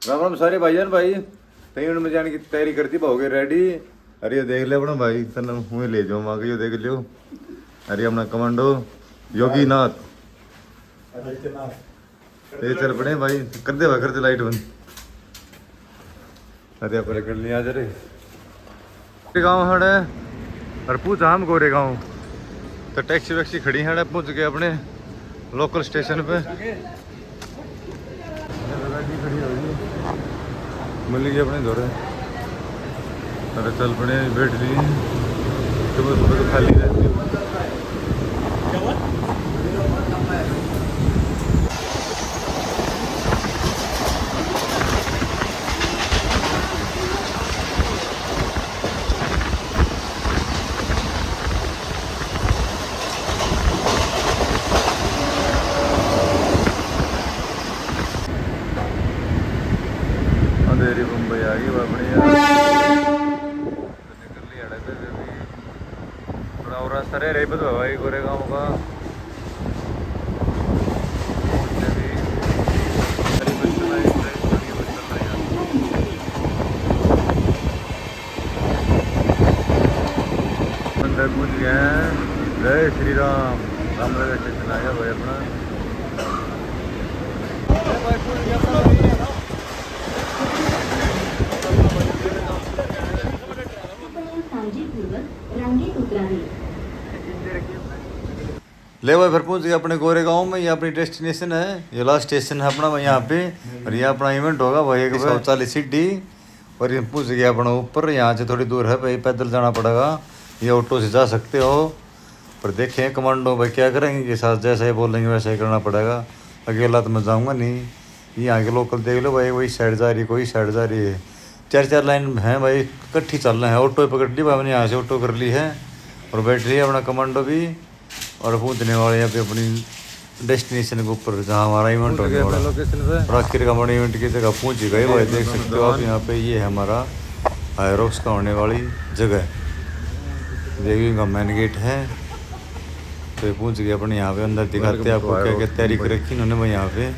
राम राम सारे भाईजान भाई तई में जाने की तैयारी करती भाओगे रेडी। अरे ये देख ले अपना भाई तन मुँह ले जाओ वहाँ यो देख लियो। अरे अपना कमांडो योगीनाथ ये चल पड़े भाई कर दे भाई कर दे लाइट बंद। अरे अपने कर लिया आज रे गाँव हड़े और पूछा हम गोरे गाँव तो टैक्सी वैक्सी खड़ी है पहुँच गए अपने लोकल स्टेशन पे। खड़ी होगी मिल गई अपने दौरे। अरे चल पड़े बैठ लिए सुबह सुबह तो खाली रहती है। अंधेरी मुंबई आ गई अपनी निकल ली अड़े पे भी थोड़ा और रास्ता रह तो भाई गोरे गाँव का अंदर पहुँच गए हैं। जय श्री राम रामनगर स्टेशन आ गया भाई अपना। ले भाई फिर पहुंच गए अपने गोरे गांव में। ये अपनी डेस्टिनेशन है, ये लास्ट स्टेशन है अपना यहाँ पे। और ये अपना इवेंट होगा भाई एक 140 सीढ़ी। और ये पहुंच गया अपना ऊपर। यहाँ से थोड़ी दूर है भाई पैदल जाना पड़ेगा, ये ऑटो से जा सकते हो। पर देखें कमांडो भाई क्या करेंगे के साथ, जैसा ही बोलेंगे वैसा ही करना पड़ेगा। अकेला तो मैं जाऊँगा नहीं। यहाँ के लोकल देख लो भाई, वही साइड जा रही है कोई साइड जा रही है। 4 लाइन है भाई इकट्ठी चल रहे हैं। ऑटो पकड़ ली भाई मैंने, यहाँ से ऑटो कर ली है और बैठ रही है अपना कमांडो भी। और पहुँचने वाले यहाँ पे अपनी डेस्टिनेशन के ऊपर जहाँ हमारा इवेंट होने वाला लोकेशन पे। और आखिर का हमारा इवेंट की जगह पहुँच ही गए भाई, देख सकते हो आप यहाँ पे। ये है हमारा हायरॉक्स का होने वाली जगह, देखिए का मेन गेट है। तो पहुँच गए अपने यहाँ पे। अंदर दिखाते हैं आपको क्या क्या तैयारी कर रखी इन्होंने भाई यहाँ पे।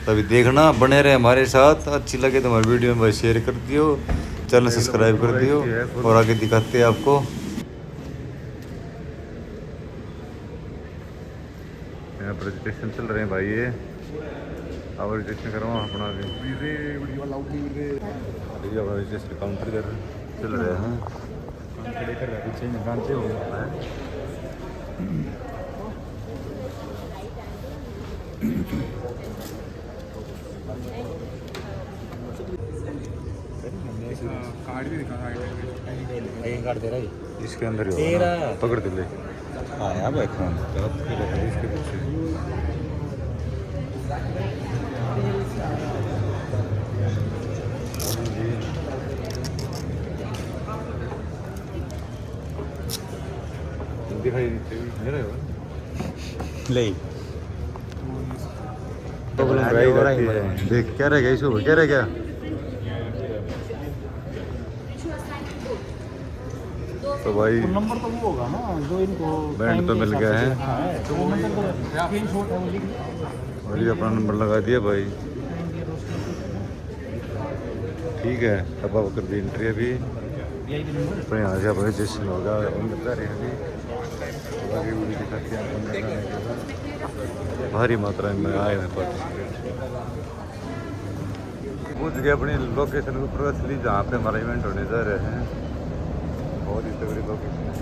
तभी देखना बने रहे हमारे साथ। अच्छी लगे तो हमारी वीडियो में भाई शेयर कर दियो, चैनल सब्सक्राइब कर दियो। और आगे दिखाते हैं आपको। यहाँ पर रजिस्ट्रेशन चल रहे हैं भाई, ये अब रजिस्ट्रेशन करवा अपना रजिस्ट्रेशन काउंटर कर चल रहे हैं। कार्ड भी दिखा कार्ड दे रहा है इसके अंदर ही होगा ना, पकड़ के ले। हाँ यहाँ पे फोन इसके पीछे दिखाई दे रहा है ले देख क्या रह गया इसको, क्या रह गया। तो भाई नंबर तो वो होगा ना जो इनको बैंड तो मिल गया है तो वो मैं स्क्रीनशॉट है वो लिख और ये अपना नंबर लगा दिया भाई। ठीक है अब आप कर दी एंट्री अभी। तो यहाँ से अब रजिस्ट्रेशन होगा बता रहे हैं अभी। आगे भी दिखाते हैं अंदर जाने के बाद। भारी मात्रा में आए हैं पार्टिसिपेट। पहुँच गए अपनी लोकेशन के ऊपर असली जहाँ पे हमारा इवेंट होने जा रहे हैं। बहुत ही तगड़ी लोकेशन है,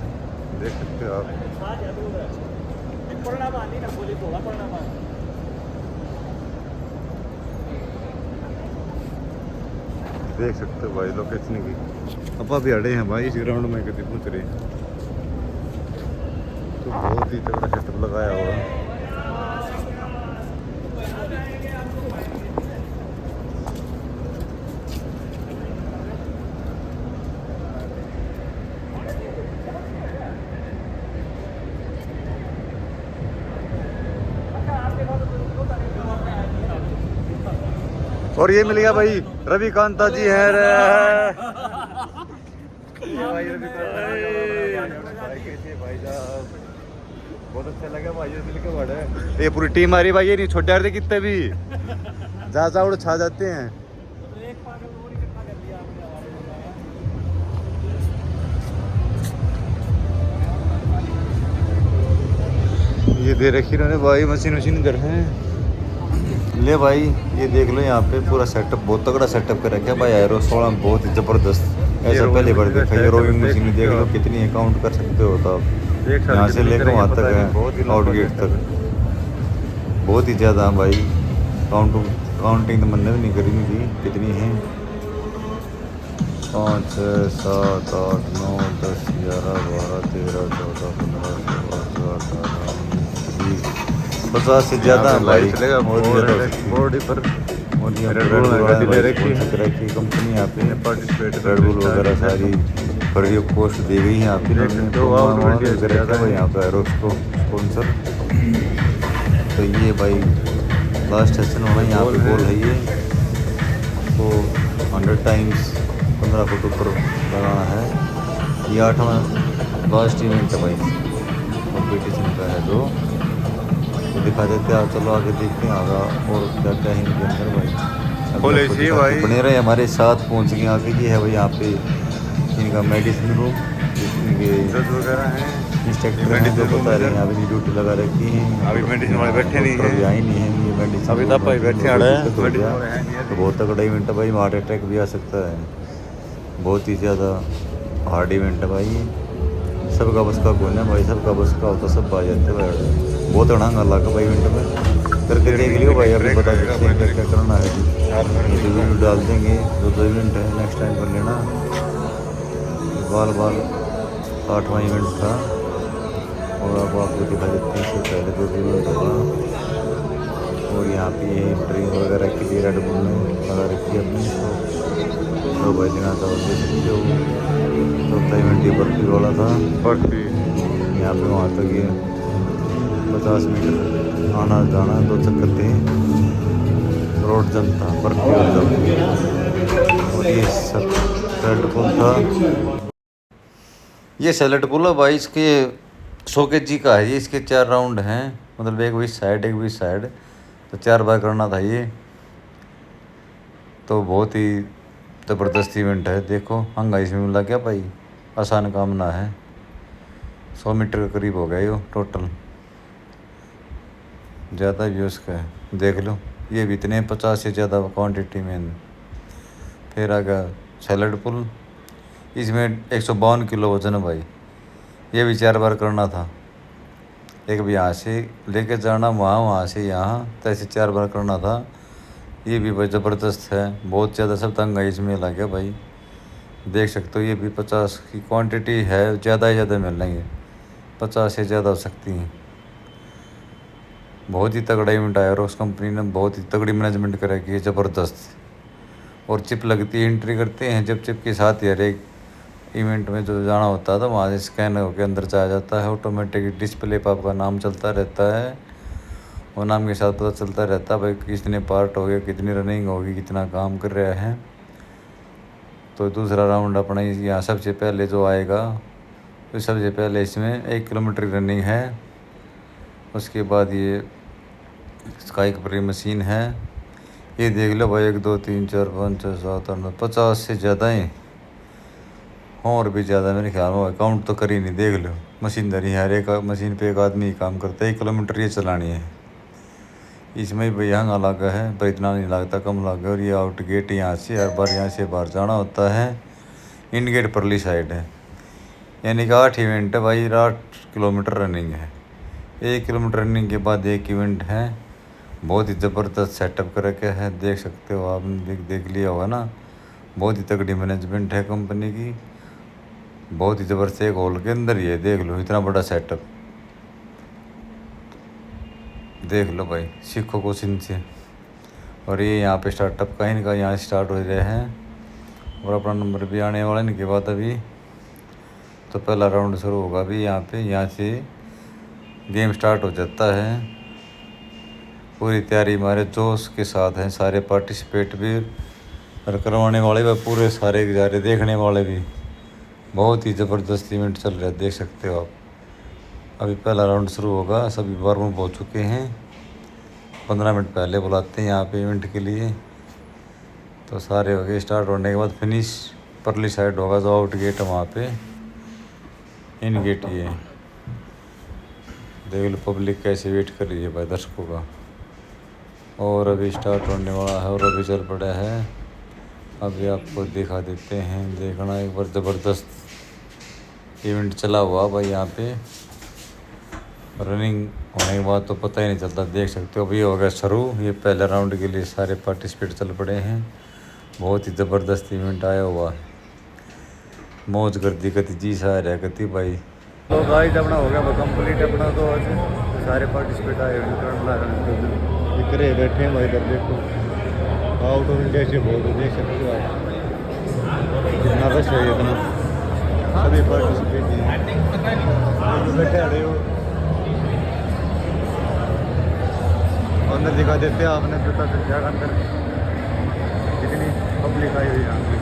देख सकते हो आप। देख सकते हो भाई लोकेशन की। अब अभी अड़े हैं भाई इस ग्राउंड में कभी पहुँच रहे हैं। तो बहुत ही तगड़ा सेटअप लगाया हुआ है। और ये मिल गया भाई रविकांता जी है रे। भाई भाई साहब बहुत अच्छा लगा भाई मिल के बड़े। ये पूरी टीम आ रही भाई, ये नहीं छोटे आ रहे कितने भी जा उड़ छा जाते हैं। ये दे रखी इन्होंने भाई मशीन वशीन घर है। ले भाई ये देख लो यहाँ पे पूरा सेटअप बहुत तगड़ा सेटअप कर रखा है भाई। एरो 16 में बहुत ही ज़बरदस्त ऐसा पहले बार देखा। ये रोविंग मशीन देख लो कितनी है, काउंट कर सकते हो तो आप यहाँ से लेकर वहाँ तक है आउट गेट तक। बहुत ही ज़्यादा भाई काउंटिंग तो मैंने भी नहीं करी थी कितनी है। 5 6 7 8 9 10 11 12 13 14 15 16 17 18 19 50 से ज़्यादा है भाई। बॉडी पर कंपनी यहाँ पे रेड बुल वगैरह सारी फ्री ऑफ कॉस्ट दी गई है यहाँ पे। यहाँ पे एरोस को स्पॉन्सर। तो ये भाई लास्ट सेशन होना यहाँ पे गोल है ये तो 100 टाइम्स 15 फुट ऊपर लगाना है। ये 8वां लास्ट इवेंट है भाई कंपटीशन का है जो तो दिखा देते हैं आप। चलो आगे देखते हैं आगे और क्या क्या है इनके अंदर भाई। बने रहे हमारे साथ पहुँच गए आगे। ये है भाई यहाँ पे इनका मेडिसिन रूम इनके वगैरह हैं इंस्ट्रक्टर हैं जो बता रहे हैं। यहाँ पे ड्यूटी लगा रखी है। अभी मेडिसिन वाले बैठे नहीं है, आई नहीं है ये मेडिसिन अभी तक बैठे हैं। तो बहुत तगड़ा इवेंट है भाई। हार्ट अटैक भी आ सकता है। बहुत ही ज़्यादा हार्ड इवेंट है भाई। सबका बस का कौन है भाई, सबका बस का होता सब आ जाते भाई। बहुत अड़ांग लगा भाई इवेंट में करके देख लियो भाई। अभी बता देते हैं क्या क्या करना है जी। तो वीडियो डाल देंगे जो इवेंट है नेक्स्ट टाइम कर लेना। बाल 8वां इवेंट था और अब आपको दिखा देते हैं इससे पहले जो इवेंट होगा। और यहाँ पे ये ड्रिंक वगैरह के लिए रेड बुल में लगा रखी है अपनी। तो भाई दिना था जो चौथा इवेंट ये बर्फी वाला था। बर्फी यहाँ पे वहाँ तक ये 50 मीटर आना जाना 2 चक्कर थे। रोड जम था बर्फी और जम। और ये सैलड पुल था। ये सैलड पुल है भाई। इसके 100 kg का है ये। इसके 4 राउंड हैं मतलब एक भी साइड एक भी साइड तो 4 बार करना था ये। तो बहुत ही ज़बरदस्त इवेंट है। देखो हंगा इसमें मिला क्या भाई, आसान काम ना है। 100 मीटर के करीब हो गया ये टोटल, ज़्यादा भी उसका है। देख लो ये भी इतने 50 से ज़्यादा क्वांटिटी में। फिर आ गया सैलड पुल। इसमें 152 किलो वजन है भाई। ये भी 4 बार करना था। एक भी यहाँ से लेके जाना वहाँ से यहाँ तो ऐसे 4 बार करना था। ये भी भाई ज़बरदस्त है। बहुत ज़्यादा सब तंग है इसमें लग गया भाई। देख सकते हो ये भी 50 की क्वांटिटी है। ज़्यादा ही ज़्यादा मिल रही है, 50 से ज़्यादा हो सकती हैं। बहुत ही तगड़ा इवेंट आया और उस कंपनी ने बहुत ही तगड़ी मैनेजमेंट कर रखी है, ज़बरदस्त। और चिप लगती है, एंट्री करते हैं जब चिप के साथ ही हर एक इवेंट में जो जाना होता है तो वहाँ से स्कैन होकर अंदर चला जाता है। ऑटोमेटिक डिस्प्ले पर आपका नाम चलता रहता है और नाम के साथ पता चलता रहता है भाई कितने पार्ट हो गए, कितनी रनिंग होगी, कितना काम कर रहा है। तो दूसरा राउंड अपना यहाँ सबसे पहले जो आएगा तो सबसे पहले इसमें 1 किलोमीटर रनिंग है। उसके बाद ये स्काई कपरी मशीन है। ये देख लो भाई 1 2 3 4 5 6 7 8 9 50 से ज़्यादा ही और भी ज़्यादा मेरे ख्याल में काउंट तो कर ही नहीं। देख लो मशीनदारी हर एक मशीन पे एक आदमी ही काम करता है। 1 किलोमीटर ये चलानी है। इसमें भी यहाँ लगा है पर इतना नहीं लगता, कम लगा। और ये आउट गेट यहाँ से हर बार यहाँ से बाहर जाना होता है। इन गेट परली साइड है यानी कि 8 इवेंट है भाई। 8 किलोमीटर रनिंग है। 1 किलोमीटर रनिंग के बाद एक इवेंट है। बहुत ही ज़बरदस्त सेटअप कर रखा है, देख सकते हो आपने देख लिया होगा ना। बहुत ही तगड़ी मैनेजमेंट है कंपनी की। बहुत ही ज़बरदस्त एक हॉल के अंदर ही है। देख लो इतना बड़ा सेटअप। देख लो भाई सीखो कुछ इनसे। और ये यहाँ पे स्टार्टअप का इनका यहाँ स्टार्ट हो रहे हैं और अपना नंबर भी आने वाला इनके बाद अभी। तो पहला राउंड शुरू होगा अभी यहाँ पे। यहाँ से गेम स्टार्ट हो जाता है। पूरी तैयारी हमारे जोश के साथ हैं सारे पार्टिसिपेट भी और करवाने वाले भी पूरे सारे जारे देखने वाले भी। बहुत ही ज़बरदस्त इवेंट चल रहा है, देख सकते हो आप। अभी पहला राउंड शुरू होगा। सभी वार्म अप हो चुके हैं। 15 मिनट पहले बुलाते हैं यहाँ पे इवेंट के लिए। तो सारे हो गए। स्टार्ट होने के बाद फिनिश परली साइड होगा जो आउट गेट है वहाँ पे। इन गेट देख लो पब्लिक कैसे वेट कर रही है भाई दर्शकों का। और अभी स्टार्ट होने वाला है और अभी चल पड़ा है। अभी आपको दिखा देते हैं, देखना एक बार ज़बरदस्त इवेंट चला हुआ भाई यहाँ पे। रनिंग होने के बाद तो पता ही नहीं चलता, देख सकते हो। अभी हो गया शुरू, ये पहले राउंड के लिए सारे पार्टिसिपेट चल पड़े हैं। बहुत ही ज़बरदस्त इवेंट आया हुआ है, मौज कर दी कति जी सा रहा कति भाई। तो गाइस अपना हो गया कंप्लीट अपना, तो आज सारे पार्टिसिपेट आए करे बैठे हैं भाई। इधर देखो आउट ऑफ इंडिया से बहुत देख सकते हो आप कितना रश है, इतना सभी पार्टिसिपेट बैठे रहे हो। अंदर दिखा देते हैं आपने, पता चल जाएगा अंदर कितनी पब्लिक आई हुई यहाँ पे।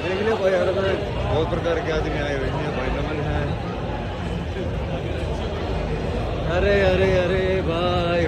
देख लो भाई, अलग अलग बहुत प्रकार के आदमी आए हुए हैं भाई। नमन है, अरे अरे अरे भाई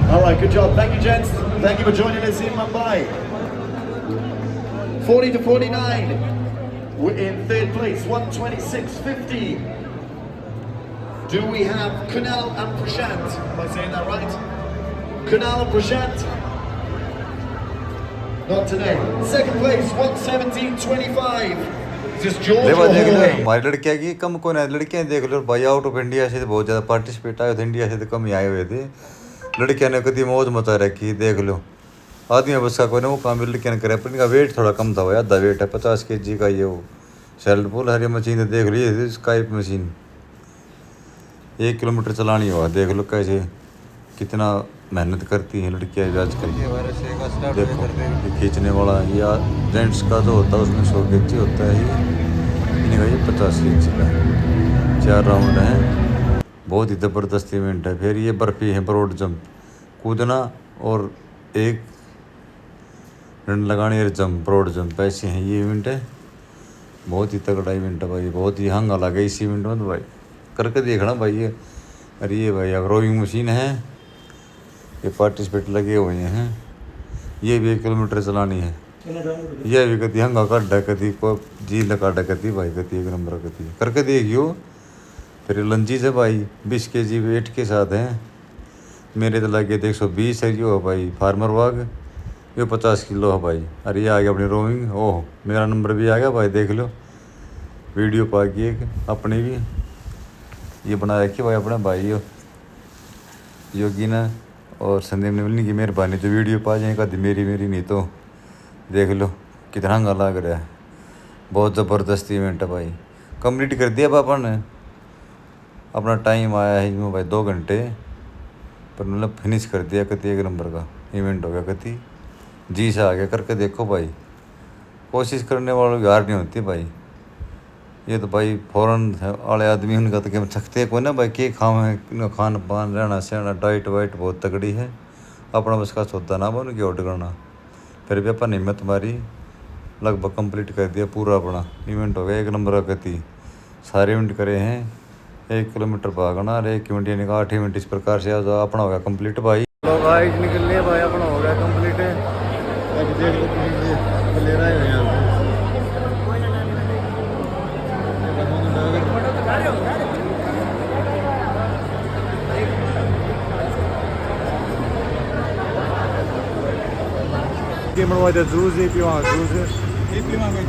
All right, good job. Thank you, gents. Thank you for joining us in Mumbai. 40 to 49. We're in third place, 126.50. Do we have Kunal and Prashant? Am I saying that right? Kunal and Prashant? Not today. Second place, 117.25. Is this George or देख लो Jorge? हमारी लड़कियाँ की कम कौन है, लड़कियाँ देख लो भाई। Out of India से तो बहुत ज़्यादा पार्टिसिपेट आए थे, इंडिया से तो कम ही आए हुए थे। लड़कियाँ ने कभी मौज मचा रखी, देख लो। आदमी बस का कोई ना वो काम लड़कियाँ ने करे, पर इनका वेट थोड़ा कम था भाई, आधा वेट है 50 kg का। ये वो सेल्फ पुल हरी मशीन देख लो, ये स्काइप मशीन 1 किलोमीटर चलानी हुआ। देख लो कैसे कितना मेहनत करती हैं लड़कियाँ आजकल। देखो ये खींचने वाला, या जेंट्स का तो होता है उसमें 100 kg होता है, इन्हें का ये 50 kg का। 4 राउंड हैं, बहुत ही ज़बरदस्त इवेंट है। फिर ये बर्फी है, ब्रॉड जंप कूदना और एक रन लगाने और जंप, ब्रॉड जंप, ऐसे हैं ये इवेंट है। बहुत ही तगड़ा इवेंट है भाई, बहुत ही हंगा लगा इस इवेंट में तो भाई। करके देखना भाई ये। अरे ये भाई अब रोइंग मशीन है, ये पार्टिसिपेट लगे हुए हैं। ये भी 1 किलोमीटर चलानी है। यह भी कभी हंगा काटा, कभी को झील काटा, कभी भाई कभी 1 नंबर कभी करके देखियो। फिर लंजी से भाई 20 kg वेट के साथ हैं। मेरे तो लगे 120 है जो है भाई फार्मर वाग, ये 50 किलो है भाई। अरे ये आ गया अपनी रोइंग, ओह मेरा नंबर भी आ गया भाई, देख लो वीडियो पा गई एक अपनी भी ये बना रखी भाई अपने भाई योगी ने और संदीप ने मिलने की मेहरबानी। जो वीडियो पा जाए कभी मेरी नहीं तो देख लो कितना हंगा लग रहा है। बहुत ज़बरदस्त इवेंट है भाई, कंप्लीट कर दिया पापा ने। अपना टाइम आया है इसमें भाई 2 घंटे, पर मतलब फिनिश कर दिया। कति 1 नंबर का इवेंट हो गया, कति जी से आ गया। करके देखो भाई, कोशिश करने वालों की हार नहीं होती भाई। ये तो भाई फॉरेन वाले आदमी उनका तो क्या थकते कोई ना भाई, के खाओ खान पान रहना सहना डाइट वाइट बहुत तगड़ी है। अपना बस का सोता ना बन के ऑर्डर करना। फिर भी अपन हिम्मत मारी, लगभग कंप्लीट कर दिया पूरा अपना इवेंट हो गया 1 नंबर का। कति सारे इवेंट करे हैं, 1 किलोमीटर भागना और 1 मिनट यानी 8 मिनट, इस प्रकार से अपना हो गया कंप्लीट भाई। लोग आज निकल लिए भाई, अपना हो गया कंप्लीट है। अब देख लो ले रहा है यहाँ पे बनवा दे जूस ही पीवा,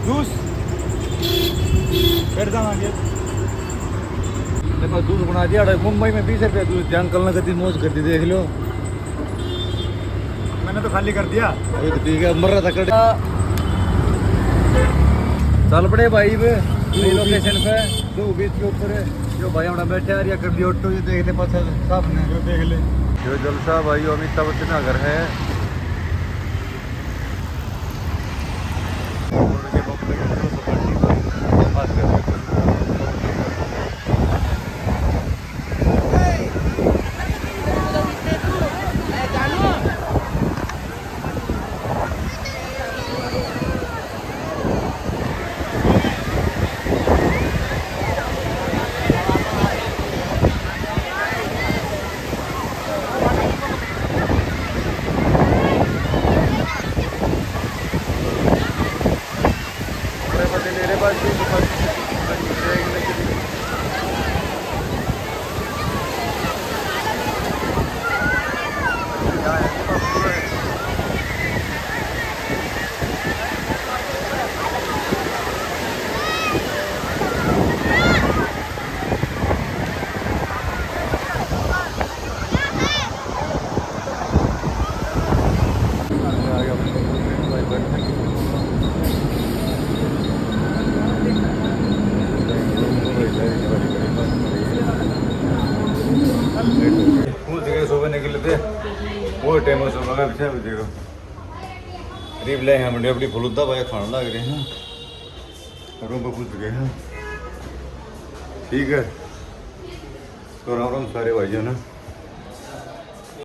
जूस फिर जाएंगे। देखो दूध बना दिया मुंबई में 20 रुपये दूध, जहाँ अंकल ने कभी मौज कर दी, देख लो मैंने तो खाली कर दिया। अभी तो पी के मर रहा था कड़ चल पड़े भाई वे लोकेशन पे 2:20 के ऊपर है जो भाई हमारा बैठे यार या कर लियो ऑटो ये देख ले पाछा सामने जो देख ले जो जलसा भाई अमिताभ बच्चन का घर है सुबह निकले थे वो टाइम सुबह का पीछे देखो करीब ले हैं मंडी अपनी फलूदा भाई खाने लग रहे हैं रूम पे पूछ गए हैं ठीक है तो राम राम सारे भाइयों ने